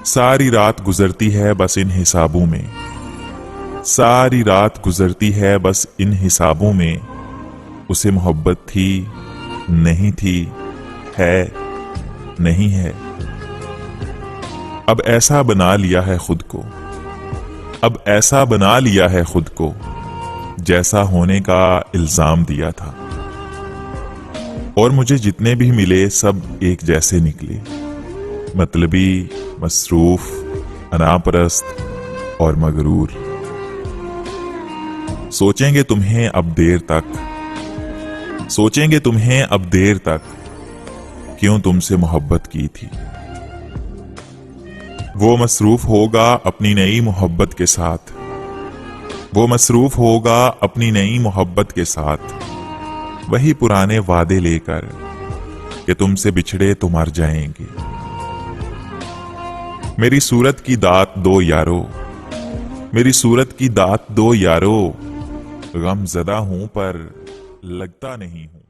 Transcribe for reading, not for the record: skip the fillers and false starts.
सारी रात गुजरती है बस इन हिसाबों में, सारी रात गुजरती है बस इन हिसाबों में। उसे मोहब्बत थी नहीं थी, है नहीं है। अब ऐसा बना लिया है खुद को, अब ऐसा बना लिया है खुद को, जैसा होने का इल्जाम दिया था। और मुझे जितने भी मिले सब एक जैसे निकले, मतलबी, मसरूफ, अनापरस्त और मगरूर। सोचेंगे तुम्हें अब देर तक, सोचेंगे तुम्हें अब देर तक, क्यों तुमसे मोहब्बत की थी। वो मसरूफ होगा अपनी नई मोहब्बत के साथ, वो मसरूफ होगा अपनी नई मोहब्बत के साथ, वही पुराने वादे लेकर कि तुमसे बिछड़े तो मर जाएंगे। मेरी सूरत की दात दो यारो, मेरी सूरत की दात दो यारो, गम ज़दा हूं पर लगता नहीं हूं।